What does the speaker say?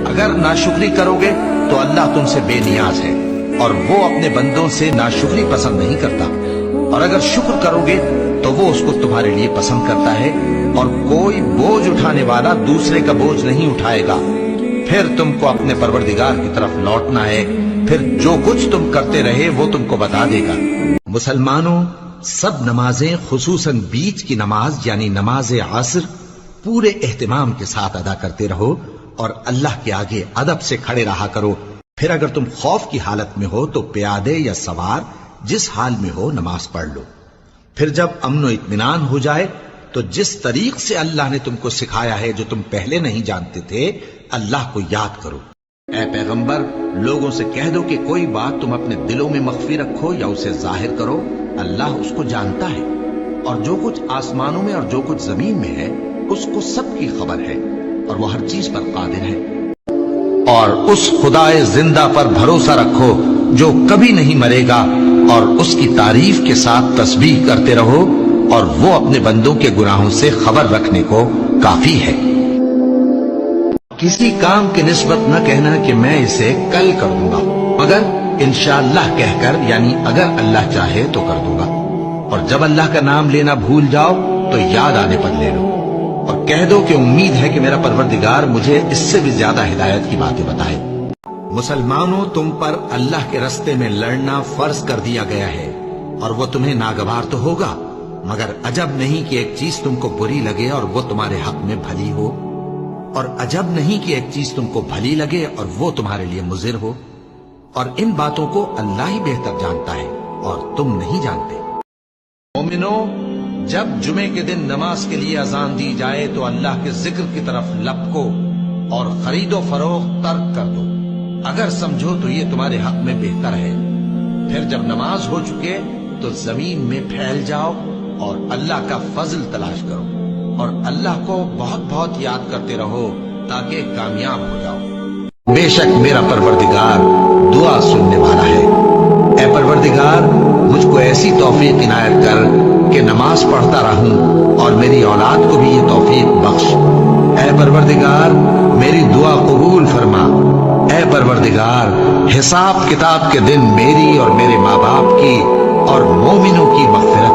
اگر ناشکری کرو گے تو اللہ تم سے بے نیاز ہے اور وہ اپنے بندوں سے ناشکری پسند نہیں کرتا، اور اگر شکر کرو گے تو وہ اس کو تمہارے لیے پسند کرتا ہے، اور کوئی بوجھ اٹھانے والا دوسرے کا بوجھ نہیں اٹھائے گا۔ پھر تم کو اپنے پروردگار کی طرف لوٹنا ہے، پھر جو کچھ تم کرتے رہے وہ تم کو بتا دے گا۔ مسلمانوں، سب نمازیں خصوصاً بیچ کی نماز یعنی نماز عصر پورے اہتمام کے ساتھ ادا کرتے رہو اور اللہ کے آگے ادب سے کھڑے رہا کرو۔ پھر اگر تم خوف کی حالت میں ہو تو پیادے یا سوار جس حال میں ہو نماز پڑھ لو۔ پھر جب امن و اطمینان ہو جائے تو جس طریق سے اللہ نے تم کو سکھایا ہے جو تم پہلے نہیں جانتے تھے، اللہ کو یاد کرو۔ اے پیغمبر، لوگوں سے کہہ دو کہ کوئی بات تم اپنے دلوں میں مخفی رکھو یا اسے ظاہر کرو، اللہ اس کو جانتا ہے، اور جو کچھ آسمانوں میں اور جو کچھ زمین میں ہے اس کو سب کی خبر ہے، اور وہ ہر چیز پر قادر ہے۔ اور اس خدائے زندہ پر بھروسہ رکھو جو کبھی نہیں مرے گا، اور اس کی تعریف کے ساتھ تسبیح کرتے رہو، اور وہ اپنے بندوں کے گناہوں سے خبر رکھنے کو کافی ہے۔ کسی کام کی نسبت نہ کہنا کہ میں اسے کل کر دوں گا، مگر انشاءاللہ کہہ کر، یعنی اگر اللہ چاہے تو کر دوں گا، اور جب اللہ کا نام لینا بھول جاؤ تو یاد آنے پر لے لو، اور کہہ دو کہ امید ہے کہ میرا پروردگار مجھے اس سے بھی زیادہ ہدایت کی باتیں بتائے۔ مسلمانوں، تم پر اللہ کے رستے میں لڑنا فرض کر دیا گیا ہے، اور وہ تمہیں ناگوار تو ہوگا، مگر عجب نہیں کہ ایک چیز تم کو بری لگے اور وہ تمہارے حق میں بھلی ہو، اور عجب نہیں کہ ایک چیز تم کو بھلی لگے اور وہ تمہارے لیے مضر ہو، اور ان باتوں کو اللہ ہی بہتر جانتا ہے اور تم نہیں جانتے۔ مومنو، جب جمعے کے دن نماز کے لیے اذان دی جائے تو اللہ کے ذکر کی طرف لپکو اور خرید و فروخت ترک کر دو، اگر سمجھو تو یہ تمہارے حق میں بہتر ہے۔ پھر جب نماز ہو چکے تو زمین میں پھیل جاؤ اور اللہ کا فضل تلاش کرو، اور اللہ کو بہت بہت یاد کرتے رہو تاکہ کامیاب ہو جاؤ۔ بے شک میرا پروردگار دعا سننے والا ہے۔ اے پروردگار، مجھ کو ایسی توفیق عنایت کر کہ نماز پڑھتا رہوں، اور میری اولاد کو بھی یہ توفیق بخش۔ اے پروردگار، میری دعا قبول فرما۔ اے پروردگار، حساب کتاب کے دن میری اور میرے ماں باپ کی اور مومنوں کی مغفرت